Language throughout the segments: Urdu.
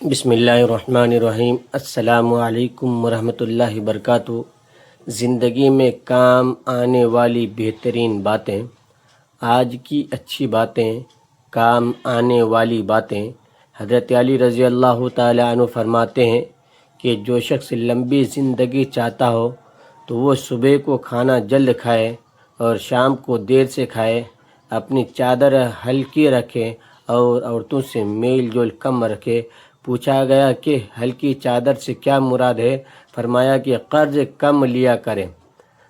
بسم اللہ الرحمن الرحیم۔ السلام علیکم ورحمۃ اللہ وبرکاتہ۔ زندگی میں کام آنے والی بہترین باتیں، آج کی اچھی باتیں، کام آنے والی باتیں۔ حضرت علی رضی اللہ تعالی عنہ فرماتے ہیں کہ جو شخص لمبی زندگی چاہتا ہو تو وہ صبح کو کھانا جلد کھائے اور شام کو دیر سے کھائے، اپنی چادر ہلکی رکھے اور عورتوں سے میل جول کم رکھے۔ پوچھا گیا کہ ہلکی چادر سے کیا مراد ہے؟ فرمایا کہ قرض کم لیا کریں۔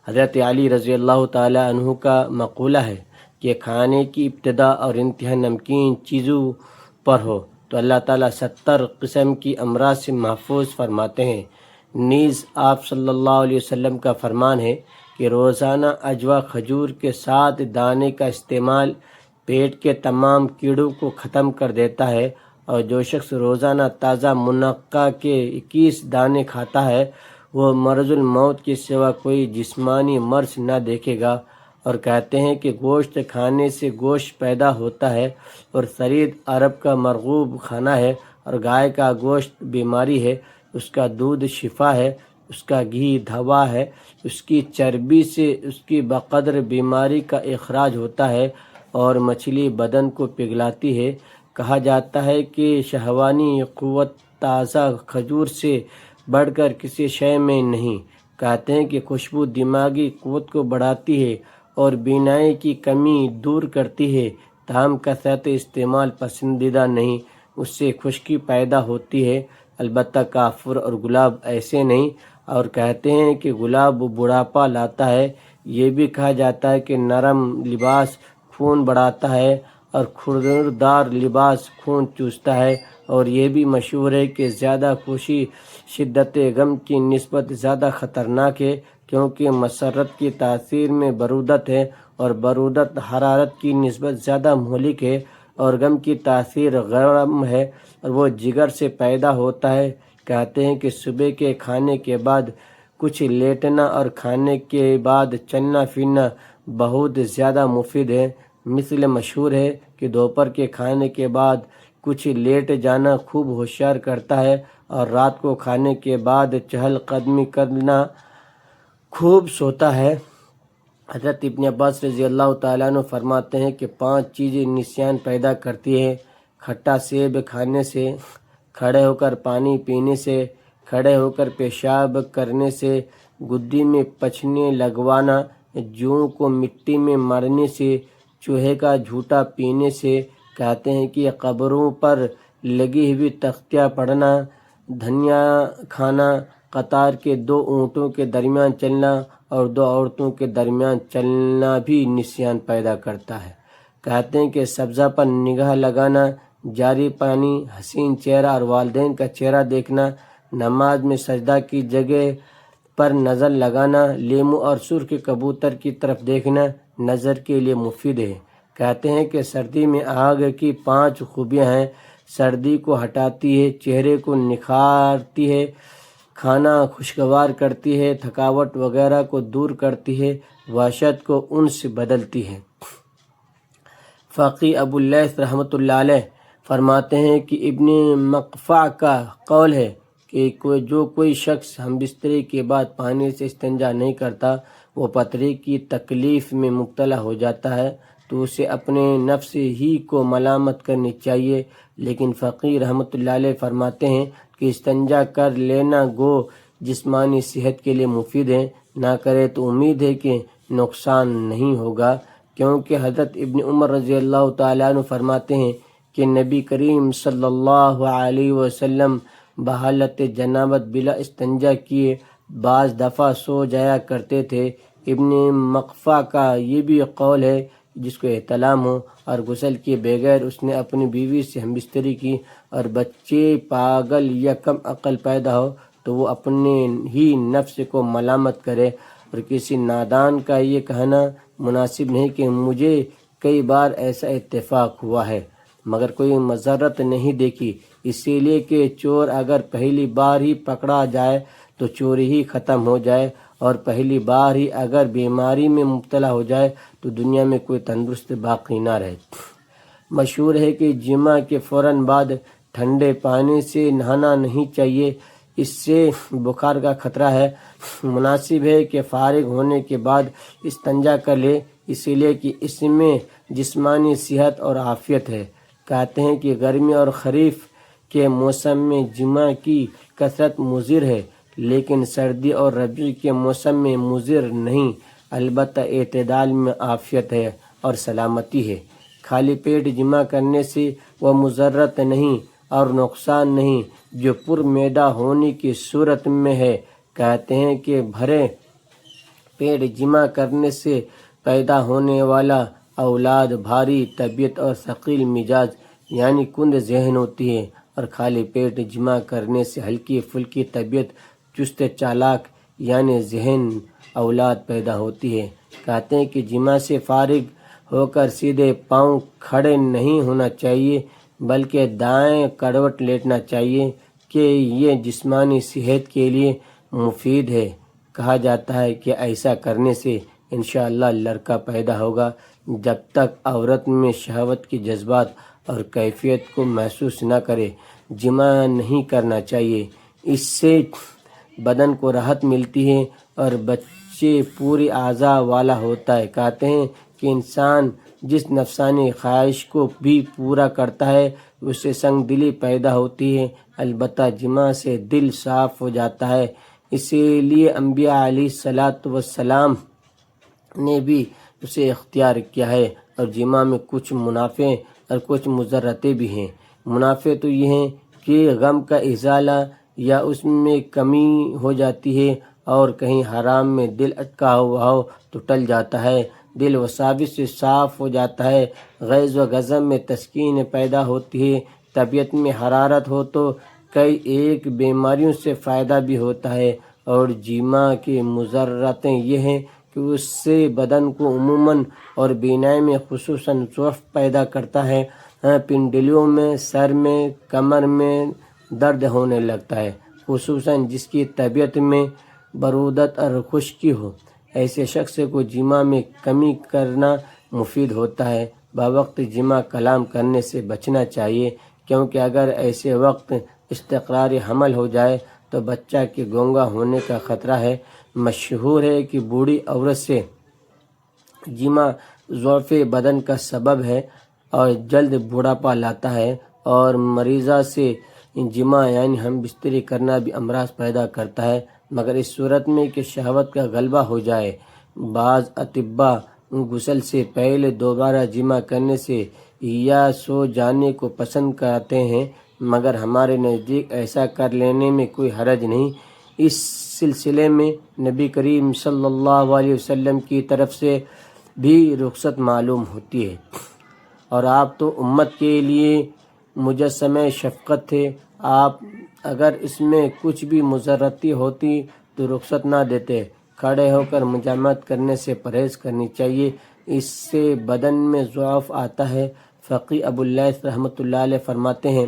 حضرت علی رضی اللہ تعالی عنہ کا مقولہ ہے کہ کھانے کی ابتدا اور انتہا نمکین چیزوں پر ہو تو اللہ تعالیٰ 70 قسم کی امراض سے محفوظ فرماتے ہیں۔ نیز آپ صلی اللہ علیہ وسلم کا فرمان ہے کہ روزانہ اجوا کھجور کے 7 دانے کا استعمال پیٹ کے تمام کیڑوں کو ختم کر دیتا ہے، اور جو شخص روزانہ تازہ منقع کے 21 دانے کھاتا ہے وہ مرض الموت کے سوا کوئی جسمانی مرض نہ دیکھے گا۔ اور کہتے ہیں کہ گوشت کھانے سے گوشت پیدا ہوتا ہے، اور سرید عرب کا مرغوب کھانا ہے، اور گائے کا گوشت بیماری ہے، اس کا دودھ شفا ہے، اس کا گھی دوا ہے، اس کی چربی سے اس کی بقدر بیماری کا اخراج ہوتا ہے، اور مچھلی بدن کو پگھلاتی ہے۔ کہا جاتا ہے کہ شہوانی قوت تازہ کھجور سے بڑھ کر کسی شے میں نہیں۔ کہتے ہیں کہ خوشبو دماغی قوت کو بڑھاتی ہے اور بینائی کی کمی دور کرتی ہے، تاہم کثرت استعمال پسندیدہ نہیں، اس سے خشکی پیدا ہوتی ہے۔ البتہ کافور اور گلاب ایسے نہیں۔ اور کہتے ہیں کہ گلاب بڑھاپا لاتا ہے۔ یہ بھی کہا جاتا ہے کہ نرم لباس خون بڑھاتا ہے اور خوردار لباس خون چوستا ہے۔ اور یہ بھی مشہور ہے کہ زیادہ خوشی شدت غم کی نسبت زیادہ خطرناک ہے، کیونکہ مسرت کی تاثیر میں برودت ہے، اور برودت حرارت کی نسبت زیادہ مہلک ہے، اور غم کی تاثیر غم ہے اور وہ جگر سے پیدا ہوتا ہے۔ کہتے ہیں کہ صبح کے کھانے کے بعد کچھ لیٹنا اور کھانے کے بعد چلنا پھرنا بہت زیادہ مفید ہے۔ مثل مشہور ہے کہ دوپہر کے کھانے کے بعد کچھ لیٹ جانا خوب ہوشیار کرتا ہے، اور رات کو کھانے کے بعد چہل قدمی کرنا خوب سوتا ہے۔ حضرت ابن عباس رضی اللہ تعالیٰ عنہ فرماتے ہیں کہ 5 چیزیں نسیان پیدا کرتی ہیں: کھٹا سیب کھانے سے، کھڑے ہو کر پانی پینے سے، کھڑے ہو کر پیشاب کرنے سے، گدی میں پچھنے لگوانا، جوؤں کو مٹی میں مارنے سے، چوہے کا جھوٹا پینے سے۔ کہتے ہیں کہ قبروں پر لگی ہوئی تختیاں پڑھنا، دھنیا کھانا، قطار کے 2 اونٹوں کے درمیان چلنا اور 2 عورتوں کے درمیان چلنا بھی نسیان پیدا کرتا ہے۔ کہتے ہیں کہ سبزہ پر نگاہ لگانا، جاری پانی، حسین چہرہ اور والدین کا چہرہ دیکھنا، نماز میں سجدہ کی جگہ پر نظر لگانا، لیمو اور سرخ کبوتر کی طرف دیکھنا نظر کے لیے مفید ہے۔ کہتے ہیں کہ سردی میں آگ کی 5 خوبیاں ہیں: سردی کو ہٹاتی ہے، چہرے کو نکھارتی ہے، کھانا خوشگوار کرتی ہے، تھکاوٹ وغیرہ کو دور کرتی ہے، وحشت کو انس بدلتی ہے۔ فقی ابو اللیث رحمۃ اللہ علیہ فرماتے ہیں کہ ابن مقفع کا قول ہے کہ کوئی شخص ہم بستری کے بعد پانی سے استنجا نہیں کرتا، وہ پتھری کی تکلیف میں مبتلا ہو جاتا ہے، تو اسے اپنے نفس ہی کو ملامت کرنی چاہیے۔ لیکن فقی رحمۃ اللہ علیہ فرماتے ہیں کہ استنجا کر لینا گو جسمانی صحت کے لیے مفید ہے، نہ کرے تو امید ہے کہ نقصان نہیں ہوگا، کیونکہ حضرت ابن عمر رضی اللہ تعالیٰ عنہ فرماتے ہیں کہ نبی کریم صلی اللہ علیہ وسلم بحالت جنابت بلا استنجا کیے بعض دفعہ سو جایا کرتے تھے۔ ابن مقفع کا یہ بھی قول ہے جس کو احتلام ہو اور غسل کیے بغیر اس نے اپنی بیوی سے ہم بستری کی اور بچے پاگل یا کم عقل پیدا ہو تو وہ اپنے ہی نفس کو ملامت کرے، اور کسی نادان کا یہ کہنا مناسب نہیں کہ مجھے کئی بار ایسا اتفاق ہوا ہے مگر کوئی مضرت نہیں دیکھی، اسی لیے کہ چور اگر پہلی بار ہی پکڑا جائے تو چوری ہی ختم ہو جائے، اور پہلی بار ہی اگر بیماری میں مبتلا ہو جائے تو دنیا میں کوئی تندرست باقی نہ رہے۔ مشہور ہے کہ جمعہ کے فوراً بعد ٹھنڈے پانی سے نہانا نہیں چاہیے، اس سے بخار کا خطرہ ہے۔ مناسب ہے کہ فارغ ہونے کے بعد استنجا کر لے، اسی لیے کہ اس میں جسمانی صحت اور عافیت ہے۔ کہتے ہیں کہ گرمی اور خریف کے موسم میں جماع کی کثرت مضر ہے، لیکن سردی اور ربیع کے موسم میں مضر نہیں، البتہ اعتدال میں عافیت ہے اور سلامتی ہے۔ خالی پیٹ جماع کرنے سے وہ مضرت نہیں اور نقصان نہیں جو پر معدہ ہونے کی صورت میں ہے۔ کہتے ہیں کہ بھرے پیٹ جماع کرنے سے پیدا ہونے والا اولاد بھاری طبیعت اور ثقیل مزاج یعنی کند ذہن ہوتی ہے، اور خالی پیٹ جماع کرنے سے ہلکی پھلکی طبیعت چست چالاک یعنی ذہن اولاد پیدا ہوتی ہے۔ کہتے ہیں کہ جماع سے فارغ ہو کر سیدھے پاؤں کھڑے نہیں ہونا چاہیے، بلکہ دائیں کروٹ لیٹنا چاہیے کہ یہ جسمانی صحت کے لیے مفید ہے۔ کہا جاتا ہے کہ ایسا کرنے سے انشاءاللہ لڑکا پیدا ہوگا۔ جب تک عورت میں شہوت کے جذبات اور کیفیت کو محسوس نہ کرے جماع نہیں کرنا چاہیے، اس سے بدن کو راحت ملتی ہے اور بچے پوری اعضاء والا ہوتا ہے۔ کہتے ہیں کہ انسان جس نفسانی خواہش کو بھی پورا کرتا ہے اس سے سنگ دلی پیدا ہوتی ہے، البتہ جماع سے دل صاف ہو جاتا ہے۔ اسی لیے انبیاء علیہ السلام نے بھی اسے اختیار کیا ہے، اور جماع میں کچھ منافع اور کچھ مضرتیں بھی ہیں۔ منافع تو یہ ہیں کہ غم کا ازالہ یا اس میں کمی ہو جاتی ہے، اور کہیں حرام میں دل اٹکا ہوا ہو تو ٹل جاتا ہے، دل وساوس سے صاف ہو جاتا ہے، غیظ و غضب میں تسکین پیدا ہوتی ہے، طبیعت میں حرارت ہو تو کئی ایک بیماریوں سے فائدہ بھی ہوتا ہے۔ اور جماع کی مضرتیں یہ ہیں کہ اس سے بدن کو عموماً اور بینائی میں خصوصاً ضعف پیدا کرتا ہے، پنڈلیوں میں، سر میں، کمر میں درد ہونے لگتا ہے، خصوصاً جس کی طبیعت میں برودت اور خشکی ہو۔ ایسے شخص کو جماع میں کمی کرنا مفید ہوتا ہے۔ بوقت جماع کلام کرنے سے بچنا چاہیے، کیونکہ اگر ایسے وقت استقرار حمل ہو جائے تو بچہ کے گونگا ہونے کا خطرہ ہے۔ مشہور ہے کہ بوڑھی عورت سے جماع ضعف بدن کا سبب ہے اور جلد بوڑھاپا لاتا ہے، اور مریضہ سے جماع یعنی ہم بستری کرنا بھی امراض پیدا کرتا ہے، مگر اس صورت میں کہ شہوت کا غلبہ ہو جائے۔ بعض اطباء غسل سے پہلے دوبارہ جماع کرنے سے یا سو جانے کو پسند کرتے ہیں، مگر ہمارے نزدیک ایسا کر لینے میں کوئی حرج نہیں۔ اس سلسلے میں نبی کریم صلی اللہ علیہ وسلم کی طرف سے بھی رخصت معلوم ہوتی ہے، اور آپ تو امت کے لیے مجسمہ شفقت تھے، آپ اگر اس میں کچھ بھی مضرتی ہوتی تو رخصت نہ دیتے۔ کھڑے ہو کر مجامعت کرنے سے پرہیز کرنی چاہیے، اس سے بدن میں ضعف آتا ہے۔ فقی ابو اللیث رحمۃ اللہ علیہ فرماتے ہیں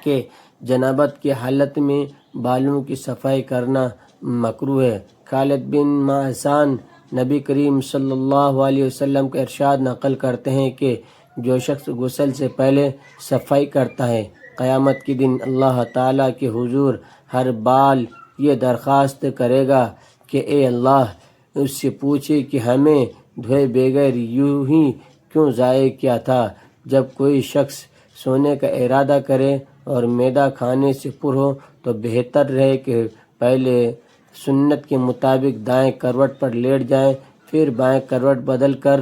کہ جنابت کی حالت میں بالوں کی صفائی کرنا مکروہ ہے۔ خالد بن معصان نبی کریم صلی اللہ علیہ وسلم کا ارشاد نقل کرتے ہیں کہ جو شخص غسل سے پہلے صفائی کرتا ہے، قیامت کے دن اللہ تعالیٰ کے حضور ہر بال یہ درخواست کرے گا کہ اے اللہ، اس سے پوچھے کہ ہمیں دھوئے بغیر یوں ہی کیوں ضائع کیا تھا۔ جب کوئی شخص سونے کا ارادہ کرے اور معدہ کھانے سے پر ہو تو بہتر رہے کہ پہلے سنت کے مطابق دائیں کروٹ پر لیٹ جائیں، پھر بائیں کروٹ بدل کر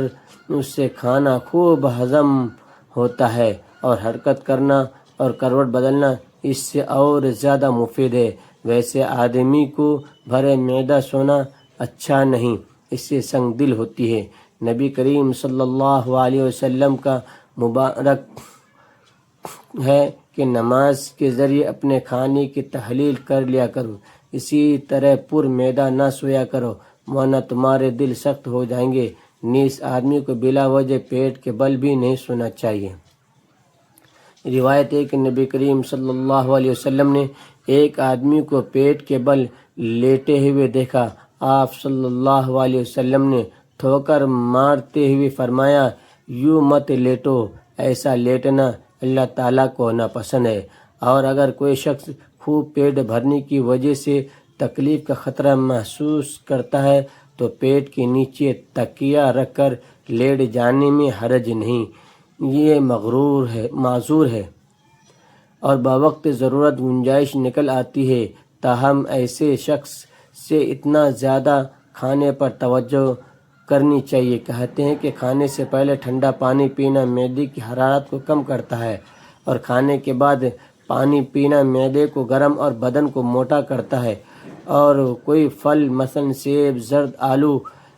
اس سے کھانا خوب ہضم ہوتا ہے، اور حرکت کرنا اور کروٹ بدلنا اس سے اور زیادہ مفید ہے۔ ویسے آدمی کو بھرے معدہ سونا اچھا نہیں، اس سے سنگ دل ہوتی ہے۔ نبی کریم صلی اللہ علیہ وسلم کا مبارک ہے کہ نماز کے ذریعے اپنے کھانے کی تحلیل کر لیا کرو، اسی طرح پر معدہ نہ سویا کرو ورنہ تمہارے دل سخت ہو جائیں گے۔ نیز آدمی کو بلا وجہ پیٹ کے بل بھی نہیں سونا چاہیے۔ روایت ہے کہ نبی کریم صلی اللہ علیہ وسلم نے ایک آدمی کو پیٹ کے بل لیٹے ہوئے دیکھا۔ آپ صلی اللہ علیہ وسلم نے ٹھوکر مارتے ہوئے فرمایا، یوں مت لیٹو، ایسا لیٹنا اللہ تعالیٰ کو ناپسند ہے۔ اور اگر کوئی شخص خوب پیٹ بھرنے کی وجہ سے تکلیف کا خطرہ محسوس کرتا ہے تو پیٹ کے نیچے تکیہ رکھ کر لیٹ جانے میں حرج نہیں، یہ معذور ہے اور بوقت ضرورت گنجائش نکل آتی ہے۔ تاہم ایسے شخص سے اتنا زیادہ کھانے پر توجہ کرنی چاہیے۔ کہتے ہیں کہ کھانے سے پہلے ٹھنڈا پانی پینا معدے کی حرارت کو کم کرتا ہے اور کھانے کے بعد پانی پینا معدے کو گرم اور بدن کو موٹا کرتا ہے۔ اور کوئی پھل مثلا سیب، زرد، آلو،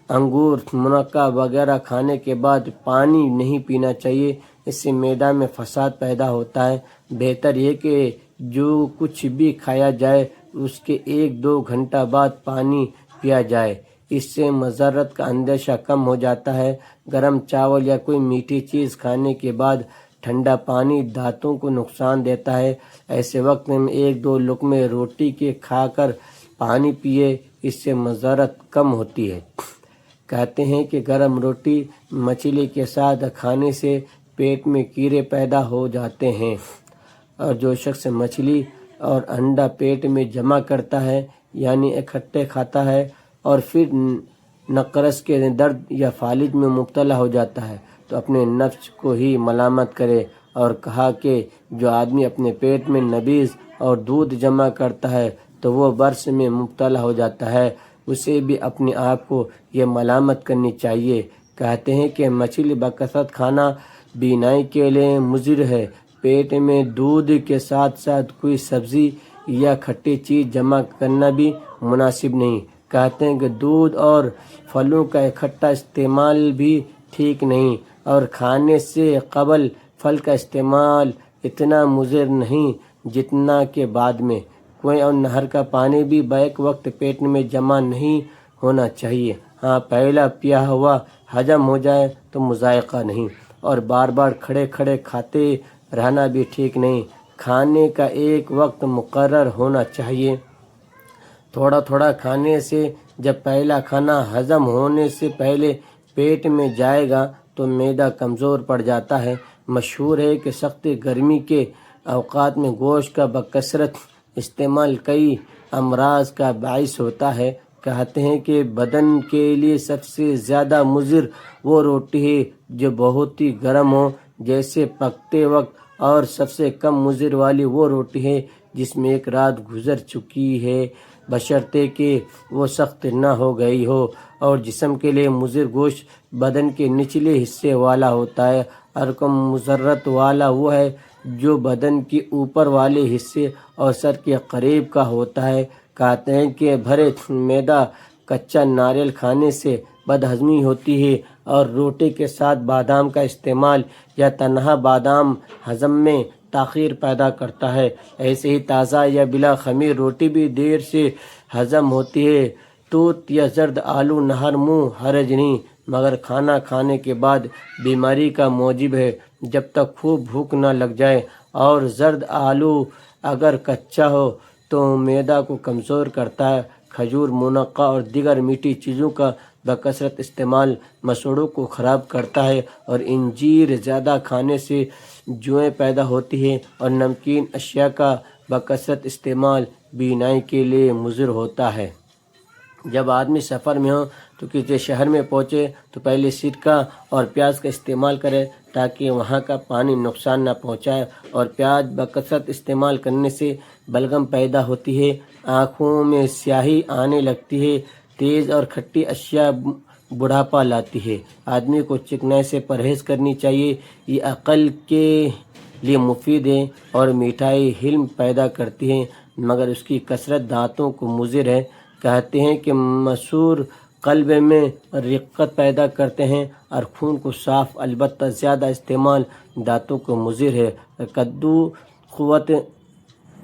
انگور، منقع وغیرہ کھانے کے بعد پانی نہیں پینا چاہیے، اس سے معدہ میں فساد پیدا ہوتا ہے۔ بہتر یہ کہ جو کچھ بھی کھایا جائے اس کے 1-2 گھنٹہ بعد پانی پیا جائے، اس سے مضرت کا اندیشہ کم ہو جاتا ہے۔ گرم چاول یا کوئی میٹھی چیز کھانے کے بعد ٹھنڈا پانی دانتوں کو نقصان دیتا ہے۔ ایسے وقت میں 1-2 لقمے روٹی کے کھا کر پانی پیے، اس سے مضرت کم ہوتی ہے۔ کہتے ہیں کہ گرم روٹی مچھلی کے ساتھ کھانے سے پیٹ میں کیڑے پیدا ہو جاتے ہیں، اور جو شخص مچھلی اور انڈا پیٹ میں جمع کرتا ہے یعنی اکٹھے کھاتا ہے اور پھر نقرس کے درد یا فالج میں مبتلا ہو جاتا ہے تو اپنے نفس کو ہی ملامت کرے، اور کہا کہ جو آدمی اپنے پیٹ میں نبیذ اور دودھ جمع کرتا ہے تو وہ برس میں مبتلا ہو جاتا ہے، اسے بھی اپنے آپ کو یہ ملامت کرنی چاہیے۔ کہتے ہیں کہ مچھلی بکثرت کھانا بینائی کے لیے مضر ہے۔ پیٹ میں دودھ کے ساتھ ساتھ کوئی سبزی یا کھٹی چیز جمع کرنا بھی مناسب نہیں۔ کہتے ہیں کہ دودھ اور پھلوں کا اکٹھا استعمال بھی ٹھیک نہیں، اور کھانے سے قبل پھل کا استعمال اتنا مضر نہیں جتنا کہ بعد میں۔ کنویں اور نہر کا پانی بھی بیک وقت پیٹ میں جمع نہیں ہونا چاہیے۔ ہاں، پہلا پیا ہوا ہضم ہو جائے تو مذائقہ نہیں، اور بار بار کھڑے کھڑے کھاتے رہنا بھی ٹھیک نہیں۔ کھانے کا ایک وقت مقرر ہونا چاہیے۔ تھوڑا تھوڑا کھانے سے جب پہلا کھانا ہضم ہونے سے پہلے پیٹ میں جائے گا تو معدہ کمزور پڑ جاتا ہے۔ مشہور ہے کہ سخت گرمی کے اوقات میں گوشت کا بکثرت استعمال کئی امراض کا باعث ہوتا ہے۔ کہتے ہیں کہ بدن کے لیے سب سے زیادہ مضر وہ روٹی ہے جو بہت ہی گرم ہو جیسے پکتے وقت، اور سب سے کم مضر والی وہ روٹی ہے جس میں ایک رات گزر چکی ہے، بشرطے کہ وہ سخت نہ ہو گئی ہو۔ اور جسم کے لیے مضر گوشت بدن کے نچلے حصے والا ہوتا ہے، اور کم مضرت والا وہ ہے جو بدن کے اوپر والے حصے اور سر کے قریب کا ہوتا ہے۔ کہتے ہیں کہ بھرے معدہ کچا ناریل کھانے سے بدہضمی ہوتی ہے، اور روٹی کے ساتھ بادام کا استعمال یا تنہا بادام ہضم میں تاخیر پیدا کرتا ہے۔ ایسے ہی تازہ یا بلا خمیر روٹی بھی دیر سے ہضم ہوتی ہے۔ توت یا زرد آلو نہر منہ حرج نہیں، مگر کھانا کھانے کے بعد بیماری کا موجب ہے جب تک خوب بھوک نہ لگ جائے، اور زرد آلو اگر کچا ہو تو معدہ کو کمزور کرتا ہے۔ کھجور، منقع اور دیگر میٹھی چیزوں کا بکثرت استعمال مسوڑوں کو خراب کرتا ہے، اور انجیر زیادہ کھانے سے جوئیں پیدا ہوتی ہیں، اور نمکین اشیاء کا بکثرت استعمال بینائی کے لیے مضر ہوتا ہے۔ جب آدمی سفر میں ہو تو کسی شہر میں پہنچے تو پہلے سرکہ اور پیاز کا استعمال کرے تاکہ وہاں کا پانی نقصان نہ پہنچائے، اور پیاز بکثرت استعمال کرنے سے بلغم پیدا ہوتی ہے، آنکھوں میں سیاہی آنے لگتی ہے، تیز اور کھٹی اشیاء بڑھاپا لاتی ہے۔ آدمی کو چکنائی سے پرہیز کرنی چاہیے، یہ عقل کے لیے مفید ہے، اور مٹھائی حلم پیدا کرتی ہے مگر اس کی کثرت دانتوں کو مضر ہے۔ کہتے ہیں کہ مسور قلب میں رقت پیدا کرتے ہیں اور خون کو صاف، البتہ زیادہ استعمال دانتوں کو مضر ہے۔ کدو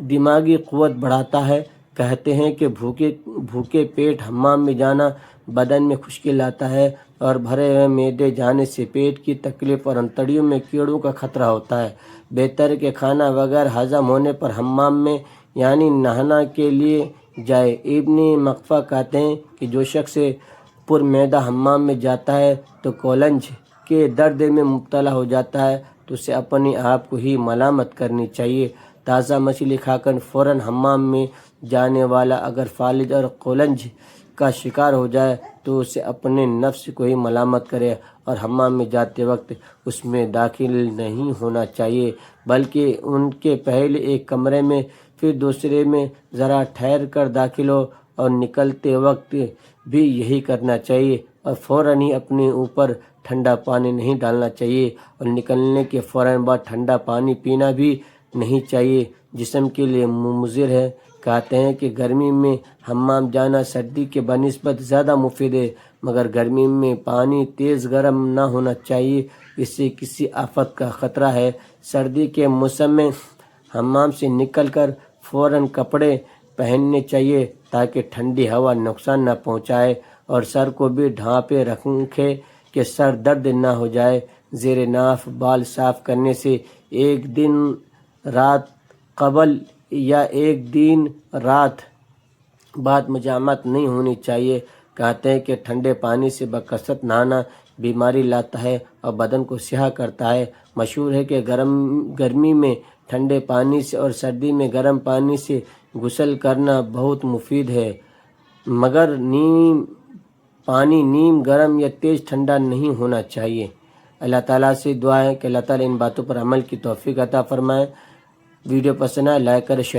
دماغی قوت بڑھاتا ہے۔ کہتے ہیں کہ بھوکے پیٹ حمام میں جانا بدن میں خشکی لاتا ہے، اور بھرے ہوئے معدے جانے سے پیٹ کی تکلیف اور انتڑیوں میں کیڑوں کا خطرہ ہوتا ہے۔ بہتر ہے کہ کھانا وغیرہ ہضم ہونے پر حمام میں یعنی نہانا کے لیے جائے۔ ابن مقفع کہتے ہیں کہ جو شخص پر معدہ حمام میں جاتا ہے تو کولنج کے درد میں مبتلا ہو جاتا ہے، تو اسے اپنے آپ کو ہی ملامت کرنی چاہیے۔ تازہ مچھلی کھا کر فوراً حمام میں جانے والا اگر فالج اور قولنج کا شکار ہو جائے تو اسے اپنے نفس کو ہی ملامت کرے اور حمام میں جاتے وقت اس میں داخل نہیں ہونا چاہیے، بلکہ ان کے پہلے ایک کمرے میں پھر دوسرے میں ذرا ٹھہر کر داخل ہو، اور نکلتے وقت بھی یہی کرنا چاہیے، اور فوراً ہی اپنے اوپر ٹھنڈا پانی نہیں ڈالنا چاہیے، اور نکلنے کے فوراً بعد ٹھنڈا پانی پینا بھی نہیں چاہیے، جسم کے لیے مضر ہے۔ کہتے ہیں کہ گرمی میں حمام جانا سردی کے بنسبت زیادہ مفید ہے، مگر گرمی میں پانی تیز گرم نہ ہونا چاہیے، اس سے کسی آفت کا خطرہ ہے۔ سردی کے موسم میں حمام سے نکل کر فوراً کپڑے پہننے چاہیے تاکہ ٹھنڈی ہوا نقصان نہ پہنچائے، اور سر کو بھی ڈھانپے رکھیں کہ سر درد نہ ہو جائے۔ زیر ناف بال صاف کرنے سے ایک دن رات قبل یا ایک دن رات بعد مجامعت نہیں ہونی چاہیے۔ کہتے ہیں کہ ٹھنڈے پانی سے بکثرت نہانا بیماری لاتا ہے اور بدن کو سیاہ کرتا ہے۔ مشہور ہے کہ گرمی میں ٹھنڈے پانی سے اور سردی میں گرم پانی سے غسل کرنا بہت مفید ہے، مگر پانی نیم گرم یا تیز ٹھنڈا نہیں ہونا چاہیے۔ اللہ تعالیٰ سے دعا ہے کہ اللہ تعالیٰ ان باتوں پر عمل کی توفیق عطا فرمائے۔ ویڈیو پسند آئے لائک کریں، شیئر